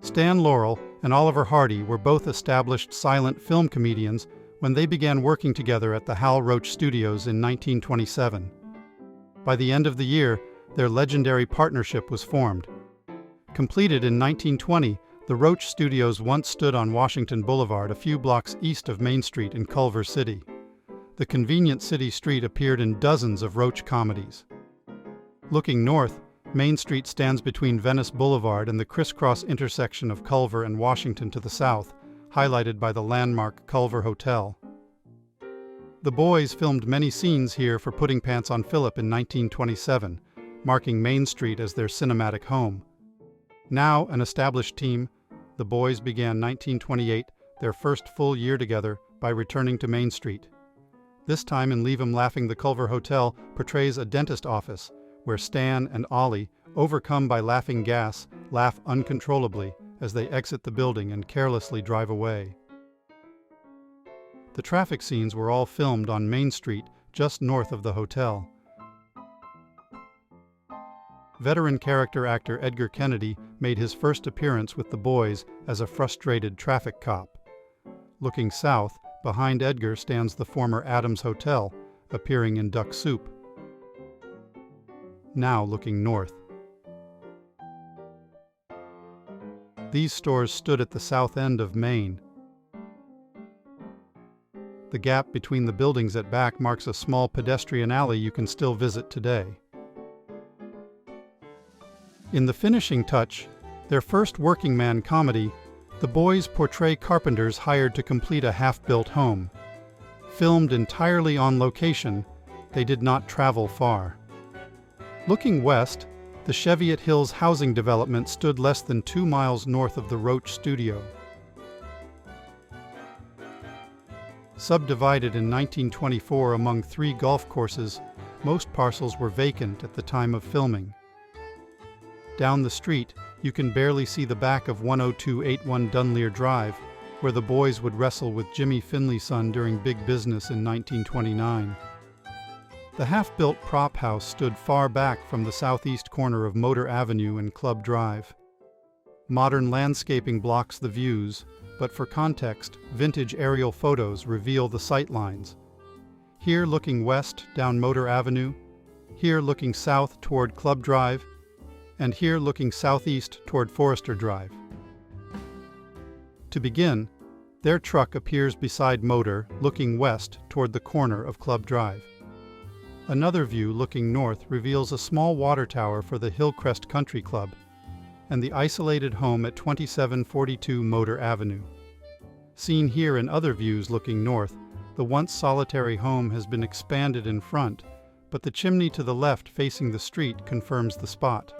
Stan Laurel and Oliver Hardy were both established silent film comedians when they began working together at the Roach Studios in 1927. By the end of the year, their legendary partnership was formed. Completed in 1920, the Roach Studios once stood on Washington Boulevard a few blocks east of Main Street in Culver City. The convenient city street appeared in dozens of Roach comedies. Looking north, Main Street stands between Venice Boulevard and the crisscross intersection of Culver and Washington to the south, highlighted by the landmark Culver Hotel. The boys filmed many scenes here for Pudding Pants on Phillip in 1927, marking Main Street as their cinematic home. Now an established team, the boys began 1928, their first full year together, by returning to Main Street. This time in Leave 'Em Laughing, the Culver Hotel portrays a dentist office, where Stan and Ollie, overcome by laughing gas, laugh uncontrollably as they exit the building and carelessly drive away. The traffic scenes were all filmed on Main Street, just north of the hotel. Veteran character actor Edgar Kennedy made his first appearance with the boys as a frustrated traffic cop. Looking south, behind Edgar stands the former Adams Hotel, appearing in Duck Soup. Now looking north. These stores stood at the south end of Main. The gap between the buildings at back marks a small pedestrian alley you can still visit today. In The Finishing Touch, their first working man comedy, the boys portray carpenters hired to complete a half-built home. Filmed entirely on location, they did not travel far. Looking west, the Cheviot Hills housing development stood less than 2 miles north of the Roach studio. Subdivided in 1924 among 3 golf courses, most parcels were vacant at the time of filming. Down the street, you can barely see the back of 10281 Dunleer Drive, where the boys would wrestle with Jimmy Finley's son during Big Business in 1929. The half-built prop house stood far back from the southeast corner of Motor Avenue and Club Drive. Modern landscaping blocks the views, but for context, vintage aerial photos reveal the sightlines. Here looking west down Motor Avenue, here looking south toward Club Drive, and here looking southeast toward Forester Drive. To begin, their truck appears beside Motor, looking west toward the corner of Club Drive. Another view looking north reveals a small water tower for the Hillcrest Country Club, and the isolated home at 2742 Motor Avenue. Seen here in other views looking north, the once solitary home has been expanded in front, but the chimney to the left facing the street confirms the spot.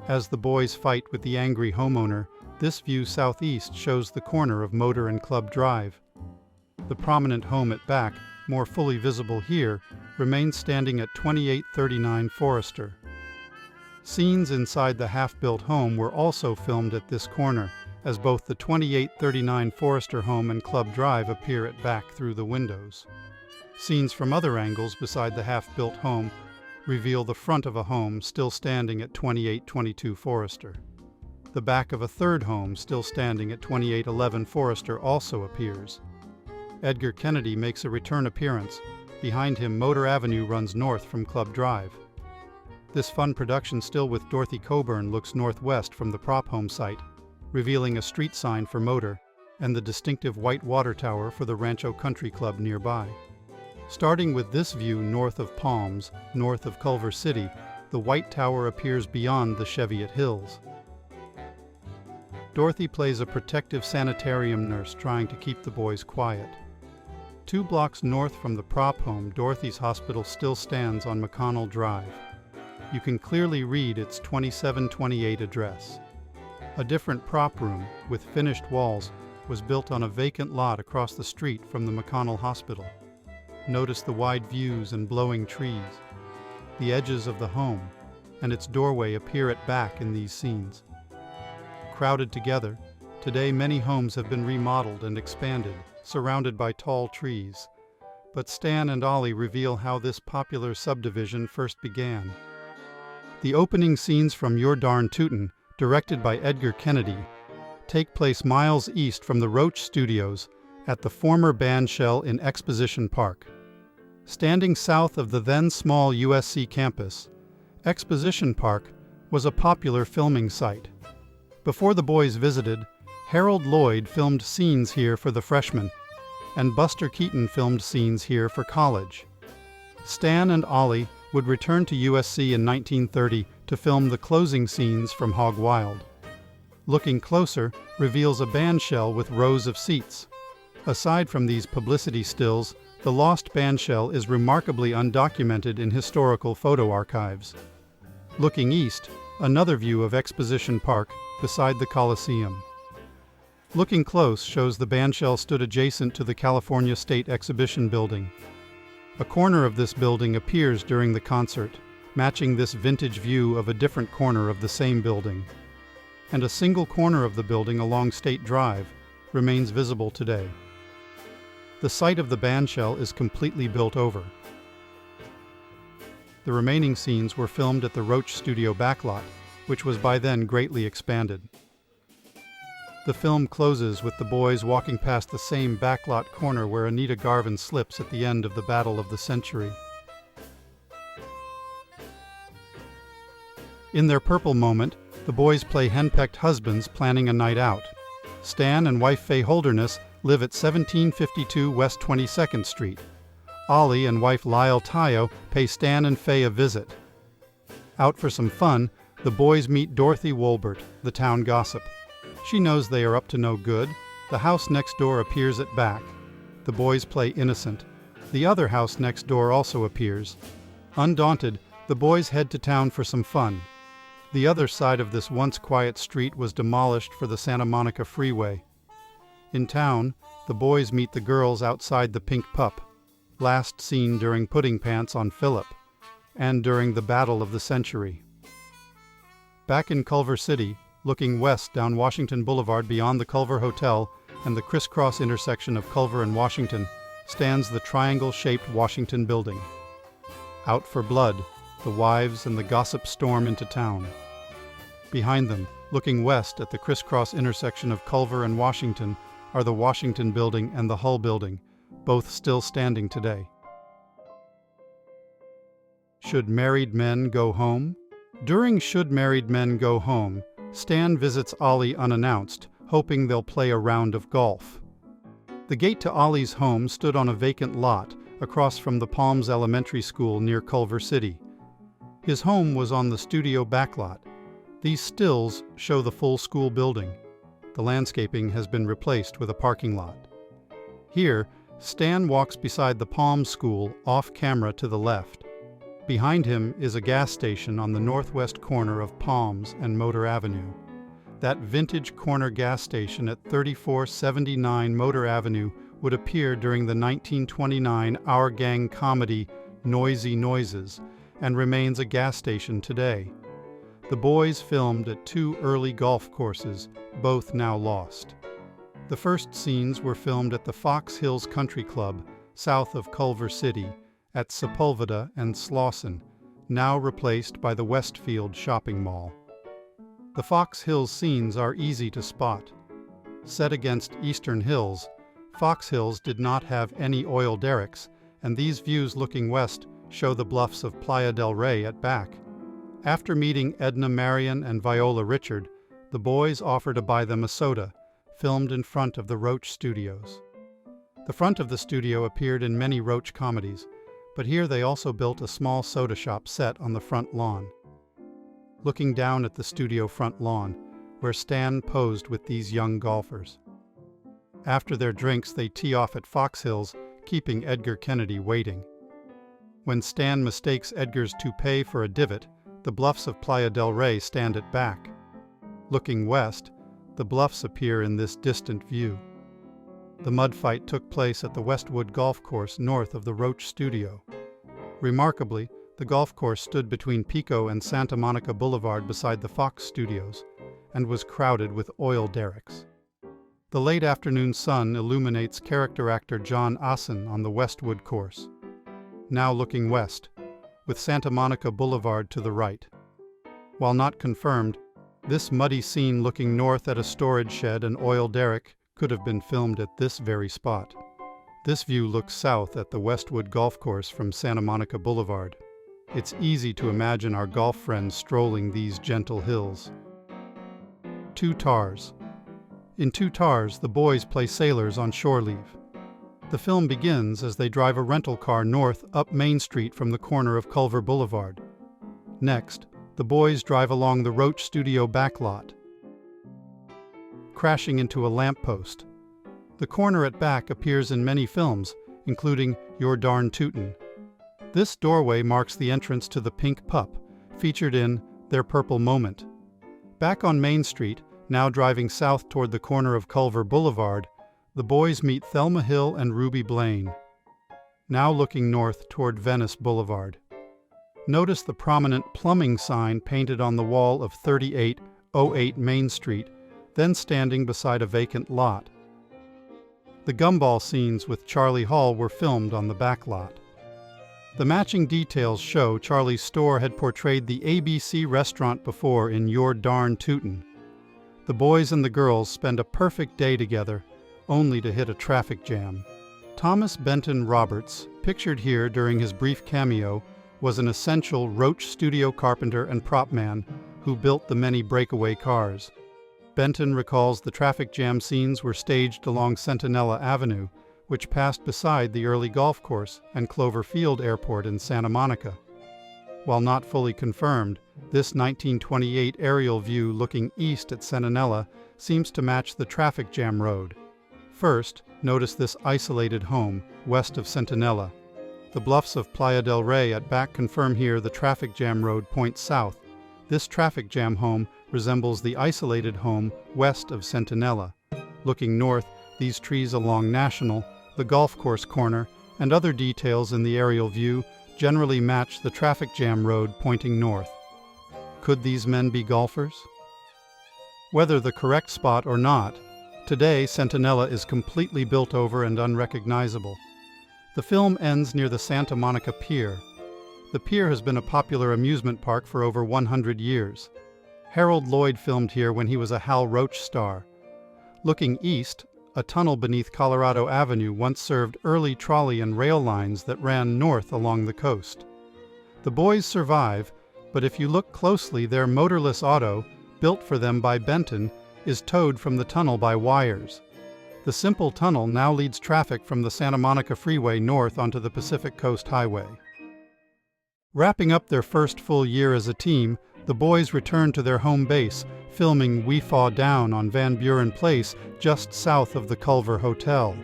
As the boys fight with the angry homeowner, this view southeast shows the corner of Motor and Club Drive. The prominent home at back, more fully visible here, remains standing at 2839 Forester. Scenes inside the half-built home were also filmed at this corner, as both the 2839 Forester home and Club Drive appear at back through the windows. Scenes from other angles beside the half-built home reveal the front of a home still standing at 2822 Forester. The back of a third home still standing at 2811 Forester also appears. Edgar Kennedy makes a return appearance. Behind him, Motor Avenue runs north from Club Drive. This fun production still with Dorothy Coburn looks northwest from the prop home site, revealing a street sign for Motor and the distinctive white water tower for the Rancho Country Club nearby. Starting with this view north of Palms, north of Culver City, the white tower appears beyond the Cheviot Hills. Dorothy plays a protective sanitarium nurse trying to keep the boys quiet. 2 blocks north from the prop home, Dorothy's hospital still stands on McConnell Drive. You can clearly read its 2728 address. A different prop room, with finished walls, was built on a vacant lot across the street from the McConnell Hospital. Notice the wide views and blowing trees. The edges of the home and its doorway appear at back in these scenes. Crowded together, today many homes have been remodeled and expanded, surrounded by tall trees. But Stan and Ollie reveal how this popular subdivision first began. The opening scenes from Your Darn Tootin', directed by Edgar Kennedy, take place miles east from the Roach Studios at the former bandshell in Exposition Park. Standing south of the then small USC campus, Exposition Park was a popular filming site. Before the boys visited, Harold Lloyd filmed scenes here for the freshmen, and Buster Keaton filmed scenes here for college. Stan and Ollie would return to USC in 1930 to film the closing scenes from Hog Wild. Looking closer reveals a bandshell with rows of seats. Aside from these publicity stills, the lost bandshell is remarkably undocumented in historical photo archives. Looking east, another view of Exposition Park beside the Coliseum. Looking close shows the bandshell stood adjacent to the California State Exhibition Building. A corner of this building appears during the concert, matching this vintage view of a different corner of the same building. And a single corner of the building along State Drive remains visible today. The site of the bandshell is completely built over. The remaining scenes were filmed at the Roach Studio backlot, which was by then greatly expanded. The film closes with the boys walking past the same backlot corner where Anita Garvin slips at the end of the Battle of the Century. In their purple moment, the boys play henpecked husbands planning a night out. Stan and wife Faye Holderness live at 1752 West 22nd Street. Ollie and wife Lyle Tayo pay Stan and Faye a visit. Out for some fun, the boys meet Dorothy Wolbert, the town gossip. She knows they are up to no good. The house next door appears at back. The boys play innocent. The other house next door also appears. Undaunted, the boys head to town for some fun. The other side of this once quiet street was demolished for the Santa Monica Freeway. In town, the boys meet the girls outside the Pink Pup, last seen during Pudding Pants on Phillip, and during the Battle of the Century. Back in Culver City, looking west down Washington Boulevard beyond the Culver Hotel and the crisscross intersection of Culver and Washington, stands the triangle-shaped Washington Building. Out for blood, the wives and the gossip storm into town. Behind them, looking west at the crisscross intersection of Culver and Washington, are the Washington Building and the Hull Building, both still standing today. Should Married Men Go Home? During Should Married Men Go Home, Stan visits Ollie unannounced, hoping they'll play a round of golf. The gate to Ollie's home stood on a vacant lot across from the Palms Elementary School near Culver City. His home was on the studio backlot. These stills show the full school building. The landscaping has been replaced with a parking lot. Here, Stan walks beside the Palms School off-camera to the left. Behind him is a gas station on the northwest corner of Palms and Motor Avenue. That vintage corner gas station at 3479 Motor Avenue would appear during the 1929 Our Gang comedy Noisy Noises and remains a gas station today. The boys filmed at two early golf courses, both now lost. The first scenes were filmed at the Fox Hills Country Club, south of Culver City, at Sepulveda and Slauson, now replaced by the Westfield shopping mall. The Fox Hills scenes are easy to spot. Set against Eastern Hills, Fox Hills did not have any oil derricks, and these views looking west show the bluffs of Playa del Rey at back. After meeting Edna Marion and Viola Richard, the boys offer to buy them a soda, filmed in front of the Roach Studios. The front of the studio appeared in many Roach comedies, but here they also built a small soda shop set on the front lawn. Looking down at the studio front lawn, where Stan posed with these young golfers. After their drinks, they tee off at Fox Hills, keeping Edgar Kennedy waiting. When Stan mistakes Edgar's toupee for a divot, the bluffs of Playa del Rey stand at back. Looking west, the bluffs appear in this distant view. The mud fight took place at the Westwood Golf Course north of the Roach Studio. Remarkably, the golf course stood between Pico and Santa Monica Boulevard beside the Fox Studios and was crowded with oil derricks. The late afternoon sun illuminates character actor John Assen on the Westwood course. Now looking west, with Santa Monica Boulevard to the right. While not confirmed, This muddy scene looking north at a storage shed and oil derrick could have been filmed at this very spot. This view looks south at the Westwood Golf Course from Santa Monica Boulevard. It's easy to imagine our golf friends strolling these gentle hills. Two Tars. In Two Tars, the boys play sailors on shore leave. The film begins as they drive a rental car north up Main Street from the corner of Culver Boulevard. Next, the boys drive along the Roach studio backlot, crashing into a lamppost. The corner at back appears in many films, including You're Darn Tootin'. This doorway marks the entrance to the Pink Pup, featured in Their Purple Moment. Back on Main Street, now driving south toward the corner of Culver Boulevard, the boys meet Thelma Hill and Ruby Blaine, now looking north toward Venice Boulevard. Notice the prominent plumbing sign painted on the wall of 3808 Main Street, then standing beside a vacant lot. The gumball scenes with Charlie Hall were filmed on the back lot. The matching details show Charlie's store had portrayed the ABC restaurant before in You're Darn Tootin'. The boys and the girls spend a perfect day together, only to hit a traffic jam. Thomas Benton Roberts, pictured here during his brief cameo, was an essential Roach studio carpenter and prop man who built the many breakaway cars. Benton recalls the traffic jam scenes were staged along Centinela Avenue, which passed beside the early golf course and Clover Field Airport in Santa Monica. While not fully confirmed, this 1928 aerial view looking east at Centinela seems to match the traffic jam road. First, notice this isolated home west of Centinela. The bluffs of Playa del Rey at back confirm here the traffic jam road points south. This traffic jam home resembles the isolated home west of Centinela. Looking north, these trees along National, the golf course corner, and other details in the aerial view generally match the traffic jam road pointing north. Could these men be golfers? Whether the correct spot or not, today Centinela is completely built over and unrecognizable. The film ends near the Santa Monica Pier. The pier has been a popular amusement park for over 100 years. Harold Lloyd filmed here when he was a Hal Roach star. Looking east, a tunnel beneath Colorado Avenue once served early trolley and rail lines that ran north along the coast. The boys survive, but if you look closely, their motorless auto, built for them by Benton, is towed from the tunnel by wires. The simple tunnel now leads traffic from the Santa Monica Freeway north onto the Pacific Coast Highway. Wrapping up their first full year as a team, the boys return to their home base, filming We Faw Down on Van Buren Place just south of the Culver Hotel.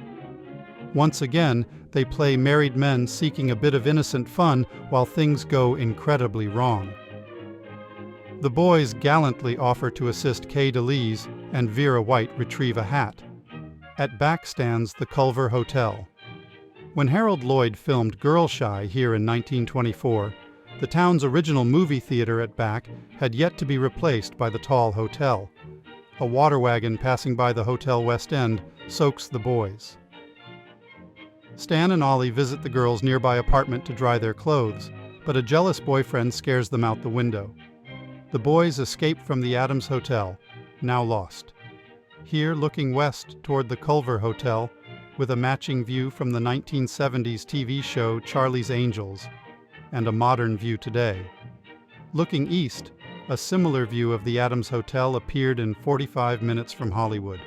Once again, they play married men seeking a bit of innocent fun while things go incredibly wrong. The boys gallantly offer to assist Kay DeLees and Vera White retrieve a hat. At back stands the Culver Hotel. When Harold Lloyd filmed Girl Shy here in 1924, the town's original movie theater at back had yet to be replaced by the tall hotel. A water wagon passing by the Hotel West End soaks the boys. Stan and Ollie visit the girls' nearby apartment to dry their clothes, but a jealous boyfriend scares them out the window. The boys escape from the Adams Hotel, now lost. Here, looking west toward the Culver Hotel, with a matching view from the 1970s TV show Charlie's Angels, and a modern view today. Looking east, a similar view of the Adams Hotel appeared in 45 Minutes from Hollywood.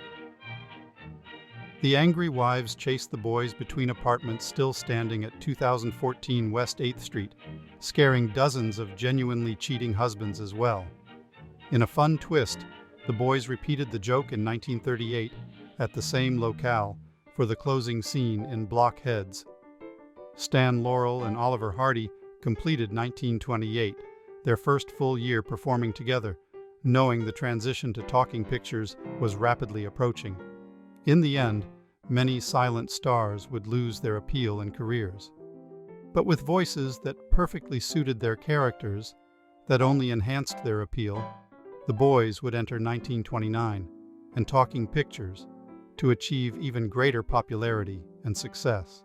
The angry wives chase the boys between apartments still standing at 2014 West 8th Street, scaring dozens of genuinely cheating husbands as well. In a fun twist, the boys repeated the joke in 1938 at the same locale for the closing scene in Blockheads. Stan Laurel and Oliver Hardy completed 1928, their first full year performing together, knowing the transition to talking pictures was rapidly approaching. In the end, many silent stars would lose their appeal and careers. But with voices that perfectly suited their characters, that only enhanced their appeal, the boys would enter 1929 and talking pictures to achieve even greater popularity and success.